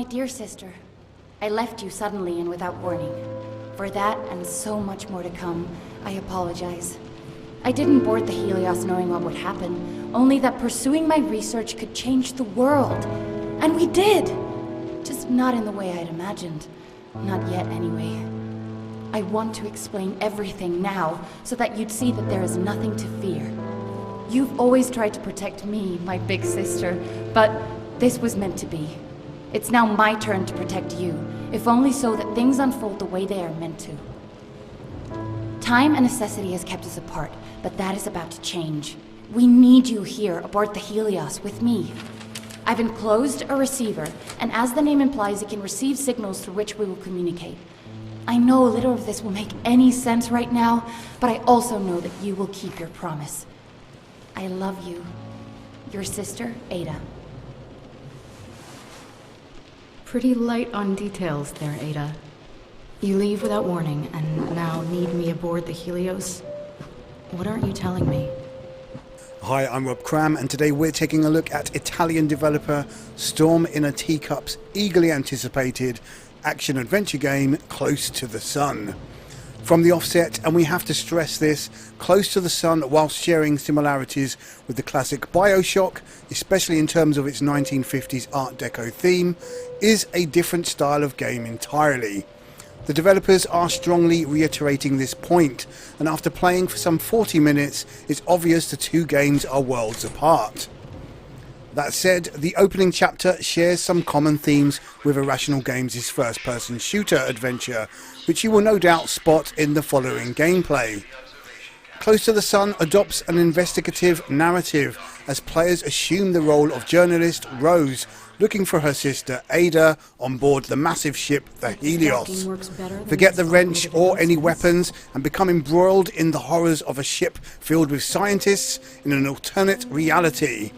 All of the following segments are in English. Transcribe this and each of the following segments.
My dear sister, I left you suddenly and without warning. For that, and so much more to come, I apologize. I didn't board the Helios knowing what would happen, only that pursuing my research could change the world. And we did! Just not in the way I'd imagined. Not yet, anyway. I want to explain everything now, so that you'd see that there is nothing to fear. You've always tried to protect me, my big sister, but this was meant to be. It's now my turn to protect you, if only so that things unfold the way they are meant to. Time and necessity has kept us apart, but that is about to change. We need you here aboard the Helios with me. I've enclosed a receiver, and as the name implies, it can receive signals through which we will communicate. I know little of this will make any sense right now, but I also know that you will keep your promise. I love you. Your sister, Ada. Pretty light on details there, Ada. You leave without warning, and now need me aboard the Helios? What aren't you telling me? Hi, I'm Rob Cram, and today we're taking a look at Italian developer Storm in a Teacup's eagerly anticipated action-adventure game, Close to the Sun. From the offset, and we have to stress this, Close to the Sun, whilst sharing similarities with the classic Bioshock, especially in terms of its 1950s Art Deco theme, is a different style of game entirely. The developers are strongly reiterating this point, and after playing for some 40 minutes, it's obvious the two games are worlds apart. That said, the opening chapter shares some common themes with Irrational Games' first-person shooter adventure, which you will no doubt spot in the following gameplay. Close to the Sun adopts an investigative narrative as players assume the role of journalist Rose, looking for her sister Ada on board the massive ship the Helios. Forget the wrench or any weapons and become embroiled in the horrors of a ship filled with scientists in an alternate reality.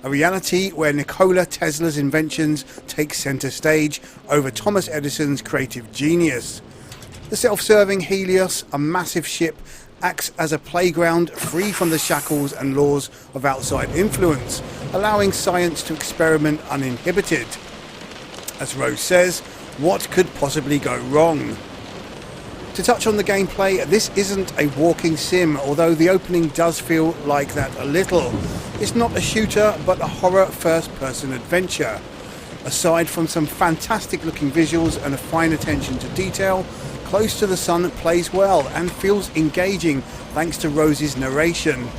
A reality where Nikola Tesla's inventions take centre stage over Thomas Edison's creative genius. The self-serving Helios, a massive ship, acts as a playground free from the shackles and laws of outside influence, allowing science to experiment uninhibited. As Rose says, what could possibly go wrong? To touch on the gameplay, this isn't a walking sim, although the opening does feel like that a little. It's not a shooter, but a horror first-person adventure. Aside from some fantastic looking visuals and a fine attention to detail, Close to the Sun plays well and feels engaging thanks to Rose's narration.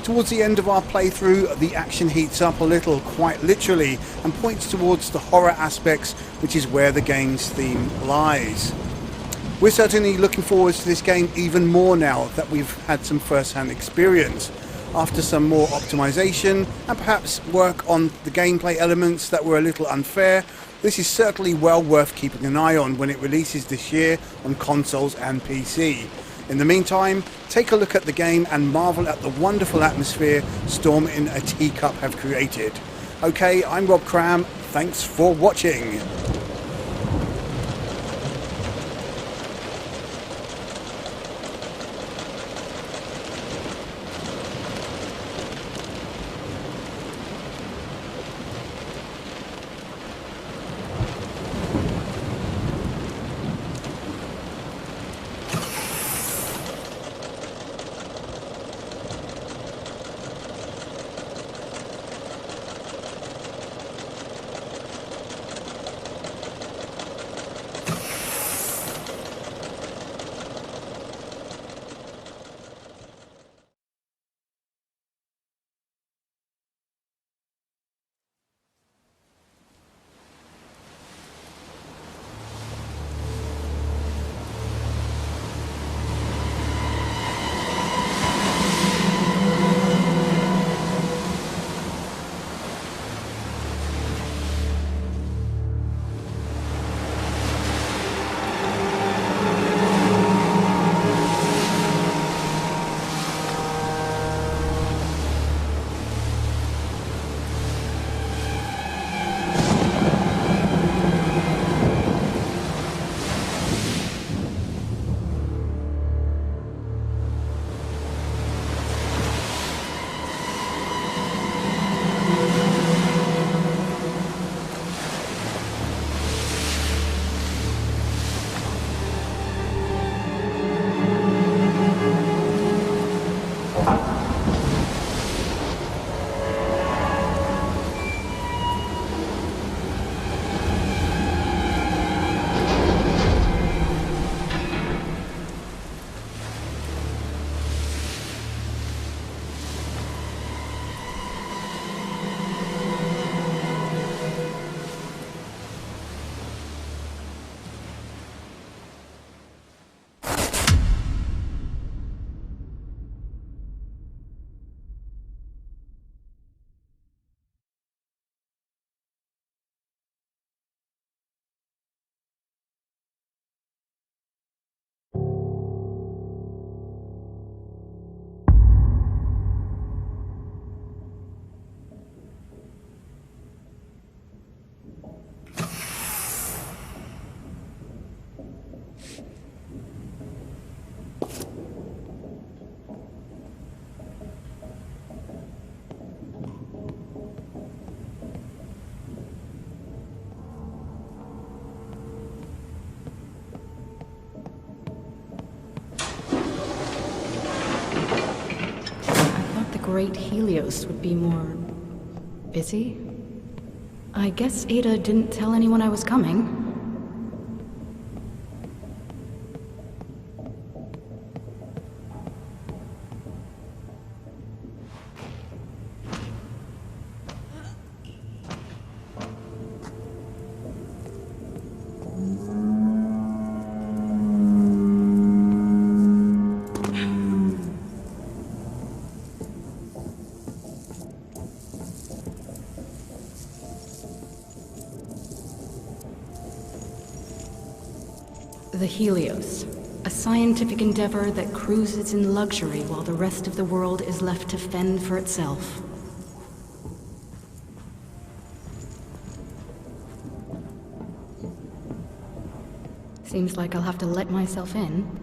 Towards the end of our playthrough, the action heats up a little, quite literally, and points towards the horror aspects, which is where the game's theme lies. We're certainly looking forward to this game even more now that we've had some first-hand experience. After some more optimization and perhaps work on the gameplay elements that were a little unfair, this is certainly well worth keeping an eye on when it releases this year on consoles and PC. In the meantime, take a look at the game and marvel at the wonderful atmosphere Storm in a Teacup have created. Okay, I'm Rob Cram, thanks for watching. great Helios would be more... busy? I guess Ada didn't tell anyone I was coming. The Helios, a scientific endeavor that cruises in luxury while the rest of the world is left to fend for itself. Seems like I'll have to let myself in.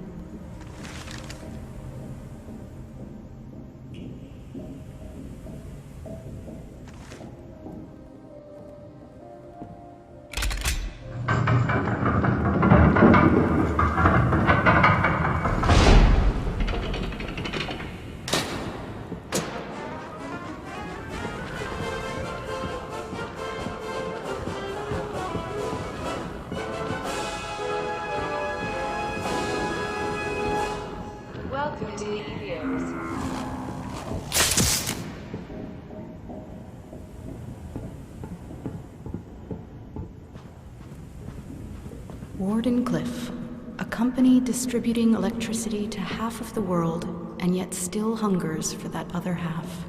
Welcome to Helios. Warden Cliff, a company distributing electricity to half of the world and yet still hungers for that other half.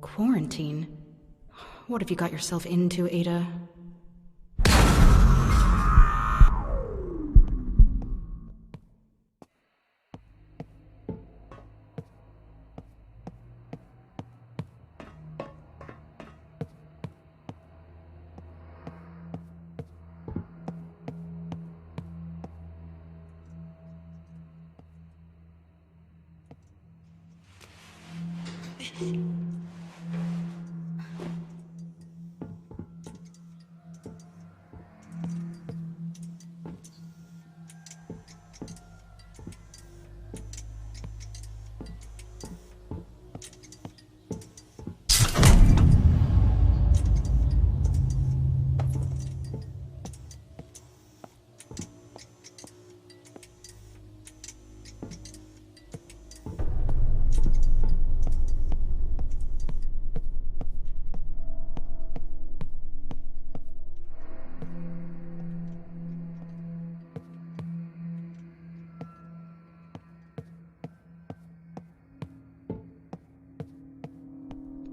Quarantine? What have you got yourself into, Ada?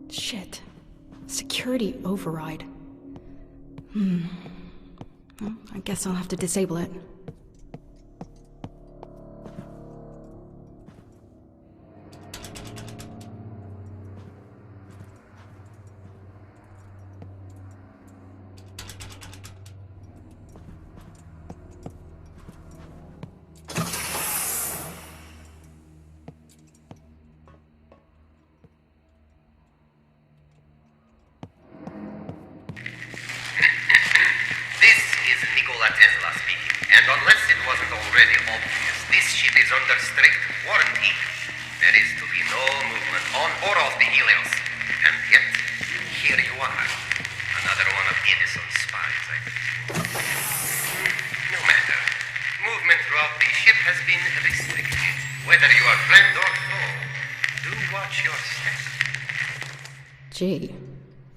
Shit. Security override. Well, I guess I'll have to disable it. And unless it wasn't already obvious, this ship is under strict quarantine. There is to be no movement on or off the Helios. And yet, here you are. Another one of Edison's spies, I think. No matter. Movement throughout the ship has been restricted. Whether you are friend or foe, do watch your step. Gee,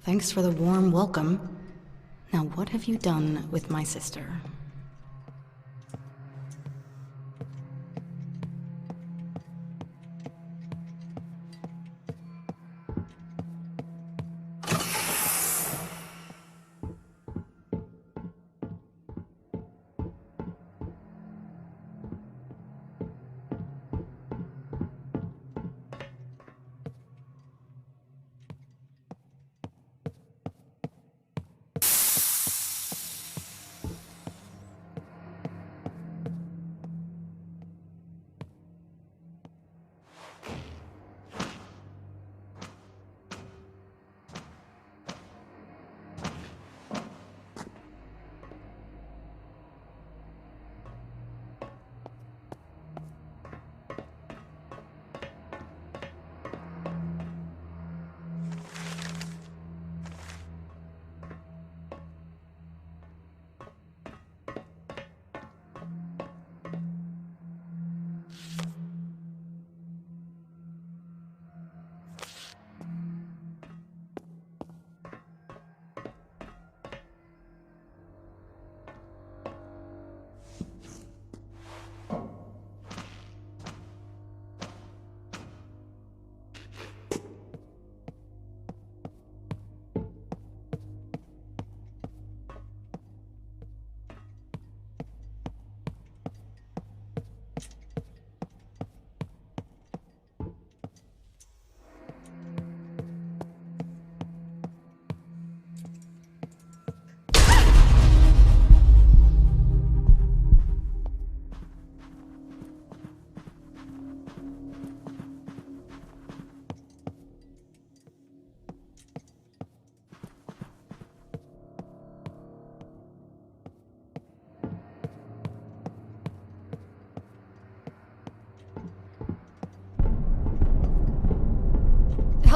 thanks for the warm welcome. Now what have you done with my sister?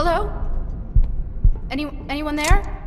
Hello? Anyone there?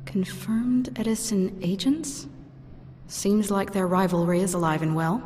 Confirmed Edison agents? Seems like their rivalry is alive and well.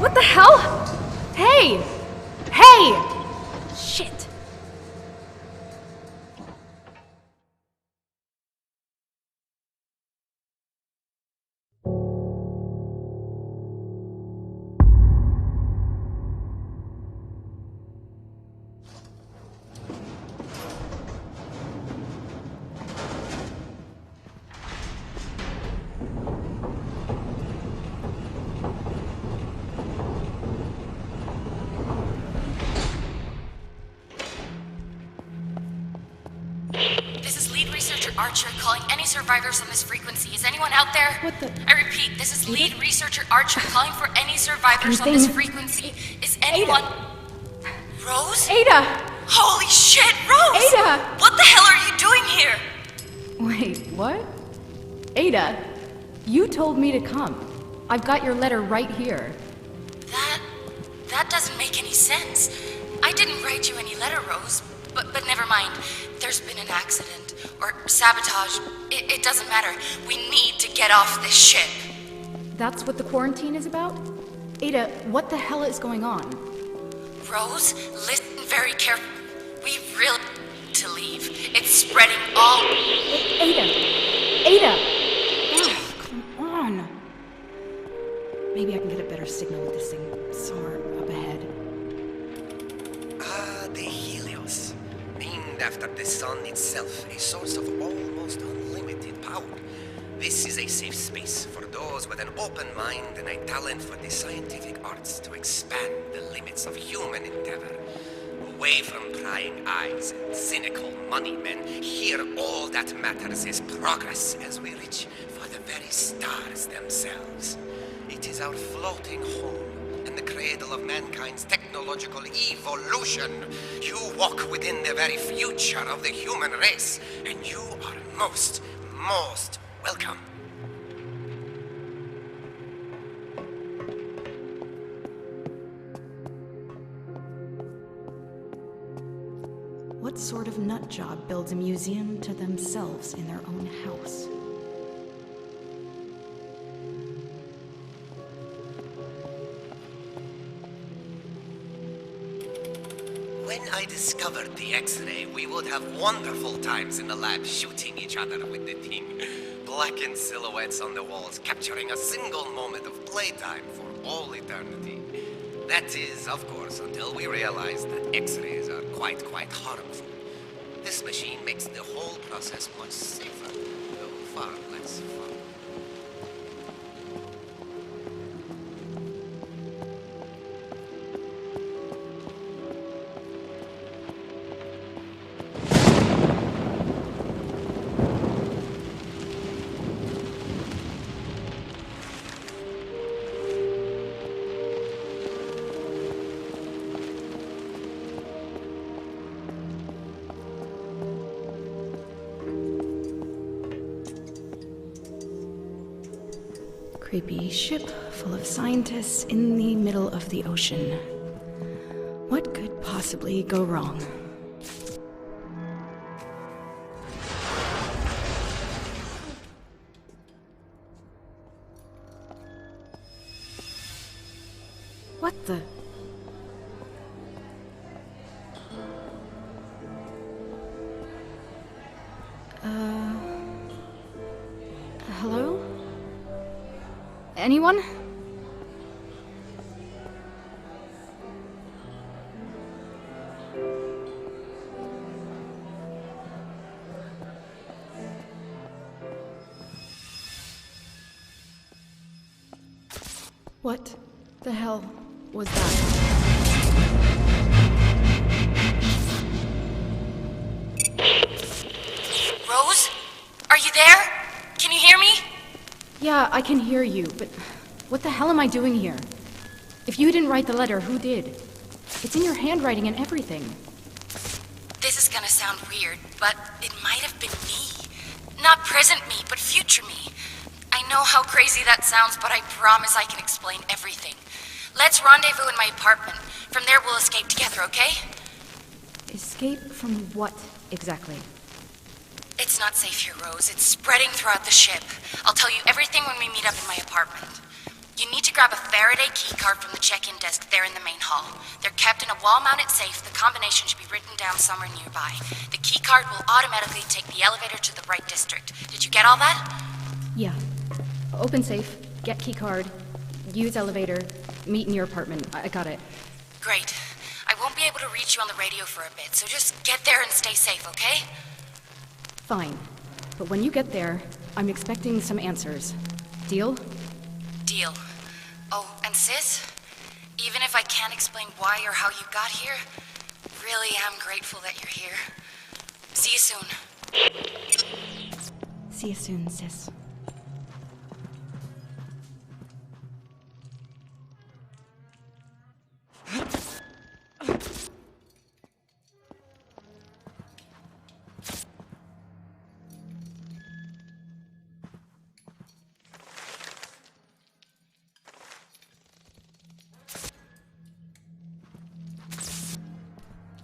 What the hell? Hey! Hey! Shit. Archer calling any survivors on this frequency. Is anyone out there? What the- I repeat, this is lead researcher Archer calling for any survivors on this frequency. Is anyone... Rose? Ada! Holy shit, Rose! Ada! What the hell are you doing here? Wait, what? Ada, you told me to come. I've got your letter right here. That doesn't make any sense. I didn't write you any letter, Rose. But never mind. There's been an accident. Or sabotage. It doesn't matter. We need to get off this ship. That's what the quarantine is about? Ada, what the hell is going on? Rose, listen very carefully. We really need to leave. It's spreading all... Ada! Ada! Ugh, come on. Maybe I can get a better signal with this thing somewhere up ahead. The Helios. Named after the sun itself, a source of almost unlimited power. This is a safe space for those with an open mind and a talent for the scientific arts to expand the limits of human endeavor. Away from prying eyes and cynical money men, here all that matters is progress as we reach for the very stars themselves. It is our floating home and the cradle of mankind's technological evolution. You walk within the very future of the human race, and you are most welcome. What sort of nut job builds a museum to themselves in their own house? When I discovered the X-ray, we would have wonderful times in the lab shooting each other with the thing. Blackened silhouettes on the walls, capturing a single moment of playtime for all eternity. That is, of course, until we realized that X-rays are quite harmful. This machine makes the whole process much safer, though far less fun. Creepy ship full of scientists in the middle of the ocean. What could possibly go wrong? What the? Hello? Anyone? What the hell was that? Rose? Are you there? Can you hear me? Yeah, I can hear you, but what the hell am I doing here? If you didn't write the letter, who did? It's in your handwriting and everything. This is gonna sound weird, but it might have been me. Not present me, but future me. I know how crazy that sounds, but I promise I can explain everything. Let's rendezvous in my apartment. From there, we'll escape together, okay? Escape from what, exactly? It's not safe here, Rose. It's spreading throughout the ship. I'll tell you everything when we meet up in my apartment. You need to grab a Faraday keycard from the check-in desk there in the main hall. They're kept in a wall-mounted safe. The combination should be written down somewhere nearby. The keycard will automatically take the elevator to the right district. Did you get all that? Yeah. Open safe, get keycard, use elevator, meet in your apartment. I got it. Great. I won't be able to reach you on the radio for a bit, so just get there and stay safe, okay? Fine. But when you get there, I'm expecting some answers. Deal? Deal. Oh, and sis, even if I can't explain why or how you got here, really am grateful that you're here. See you soon. See you soon, sis.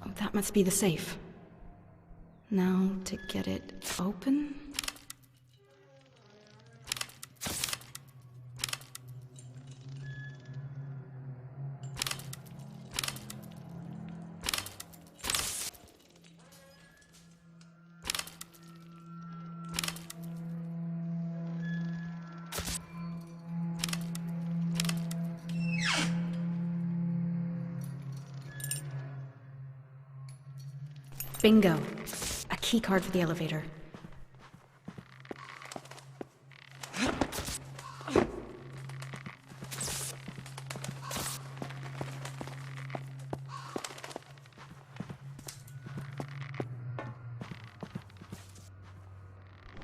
Oh, that must be the safe. Now to get it open? Bingo. A key card for the elevator.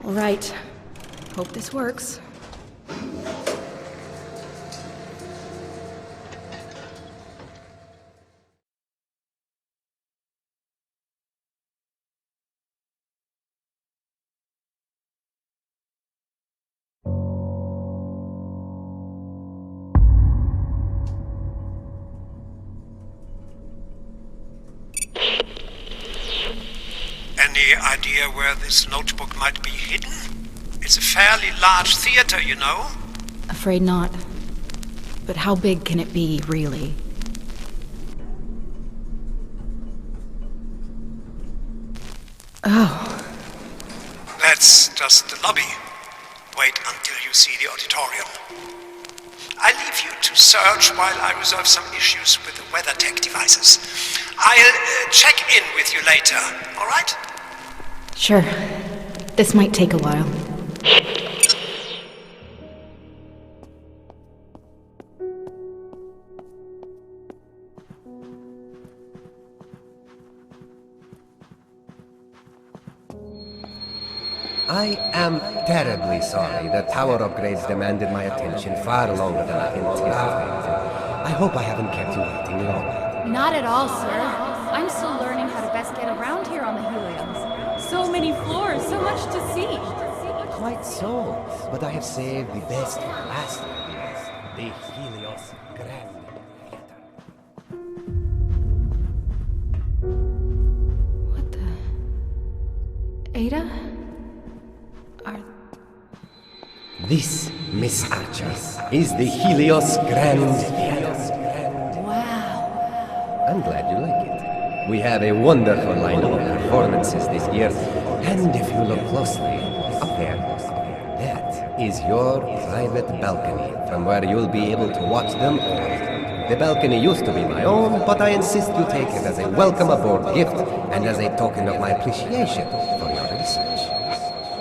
All right. Hope this works. Any idea where this notebook might be hidden? It's a fairly large theater, you know? Afraid not. But how big can it be, really? Oh. That's just the lobby. Wait until you see the auditorium. I leave you to search while I resolve some issues with the weather tech devices. I'll check in with you later, all right? Sure. This might take a while. I am terribly sorry that tower upgrades demanded my attention far longer than I anticipated. I hope I haven't kept you waiting long. Not at all, sir. I'm still learning how to best get around here on the Helios. So many floors, so much to see. Quite so, but I have saved the best for last. The Helios Grand. What the... Ada? This, Miss Archer, is the Helios Grand Theater. Wow. I'm glad you like it. We have a wonderful lineup of performances this year, and if you look closely, up there, that is your private balcony from where you'll be able to watch them all. The balcony used to be my own, but I insist you take it as a welcome aboard gift and as a token of my appreciation for your research.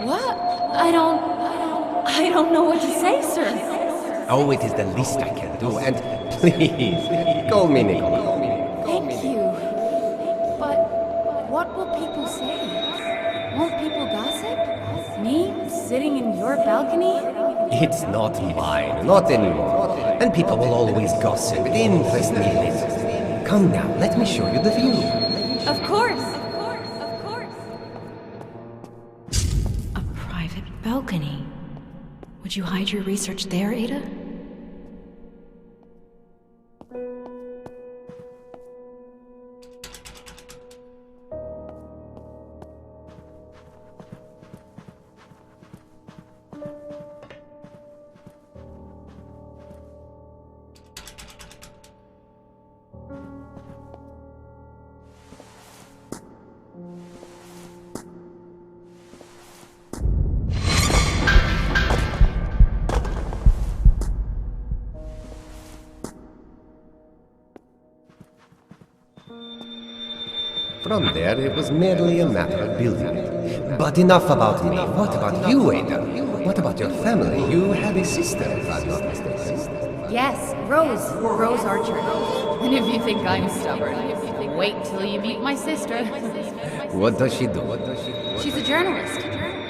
What? I don't know what to say, sir. Oh, it is the least I can do, and please, call me Nicola. Thank you. But what will people say? Won't people gossip? Me, sitting in your balcony? It's not mine, not anymore. And people will always gossip. It interests me little. Come now, let me show you the view. Of course. A private balcony. Would you hide your research there, Ada? From there, it was merely a matter of building it. But enough about me. What about you, Ada? What about your family? You had a sister, if I'm not mistaken. Yes, Rose Archer. And if you think I'm stubborn, wait till you meet my sister. What does she do? She's a journalist.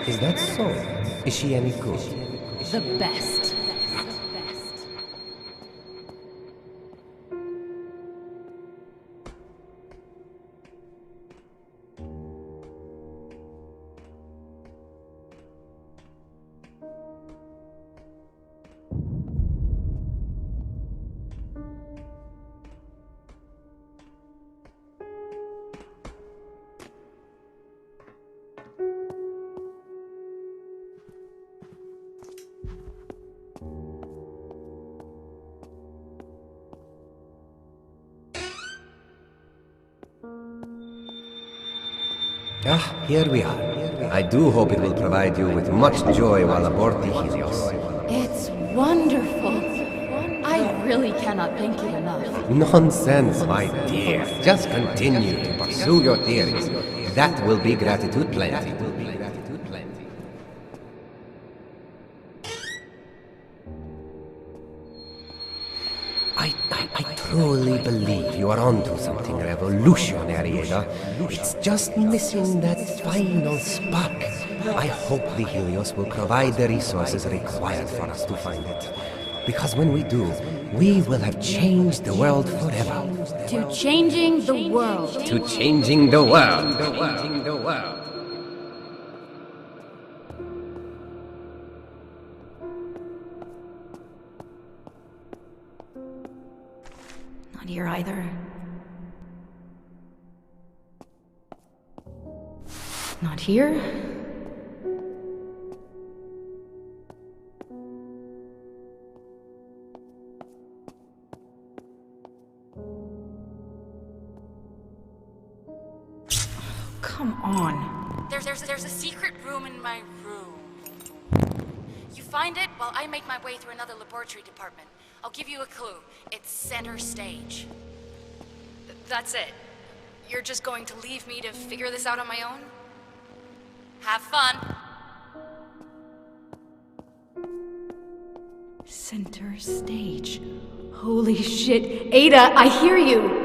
Is that so? Is she any good? The best. Ah, here we are. I do hope it will provide you with much joy while aboard the Helios. It's wonderful. I really cannot thank you enough. Nonsense, my dear. Just continue to pursue your theories. That will be gratitude plenty. I truly believe you are onto something revolutionary, Ada. It's just missing that final spark. I hope the Helios will provide the resources required for us to find it. Because when we do, we will have changed the world forever. To changing the world. To changing the world. Changing the world. Not here either. Not here. Come on. There's a secret room in my room. You find it while I make my way through another laboratory department. I'll give you a clue. It's center stage. That's it. You're just going to leave me to figure this out on my own? Have fun. Center stage. Holy shit. Ada, I hear you!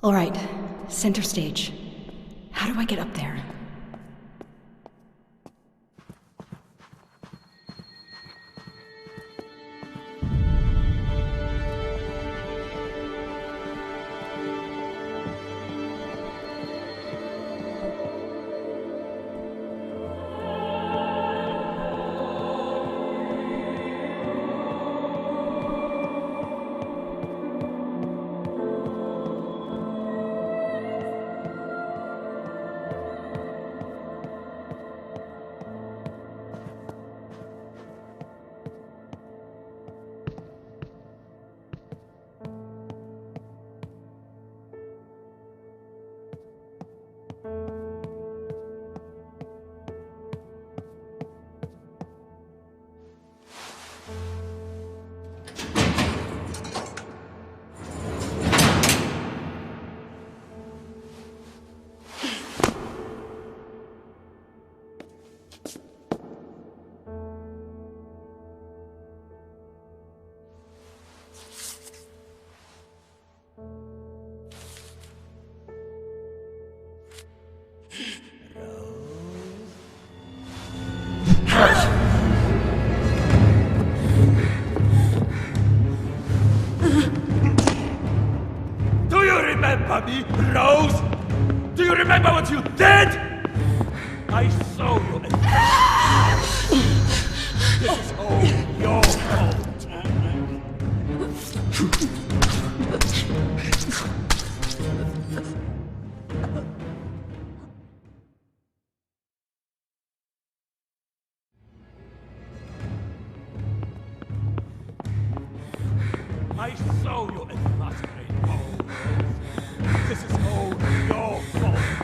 All right, center stage. How do I get up there? me, Rose? Do you remember what you did? I saw you. This is all your fault. I saw you at the masquerade ball. This is all your fault.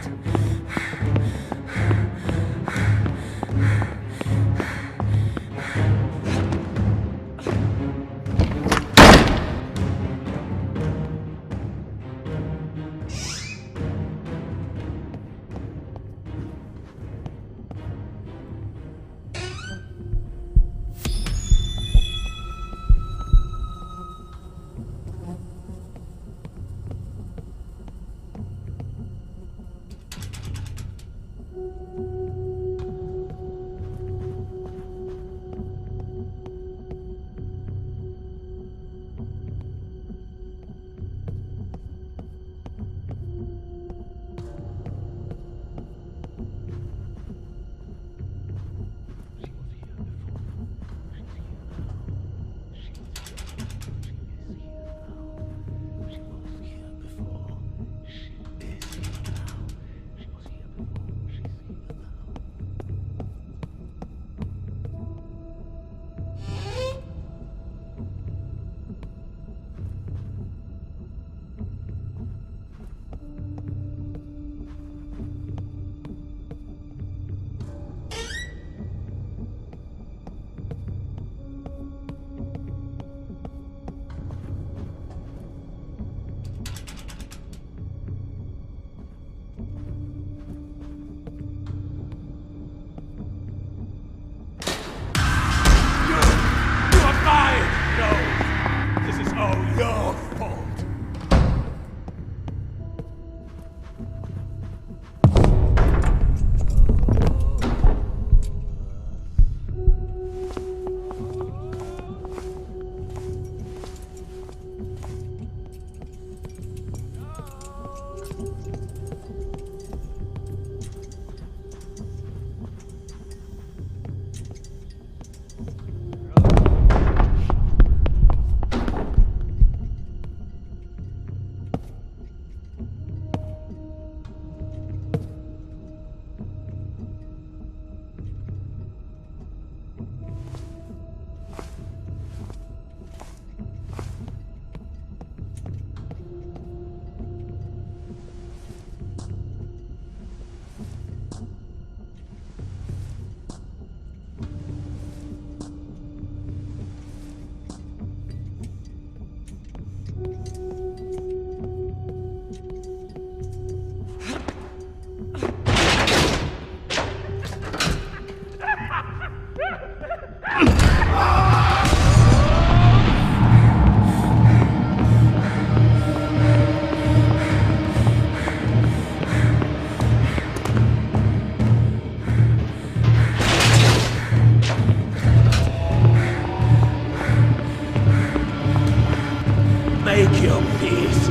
Make your peace.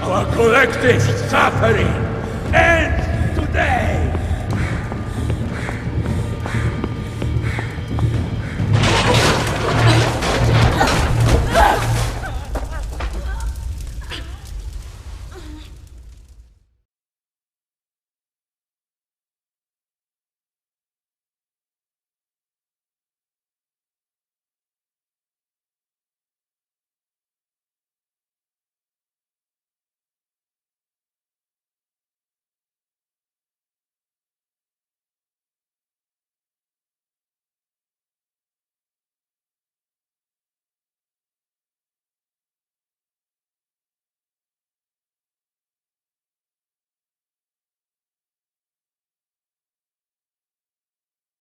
Our collective suffering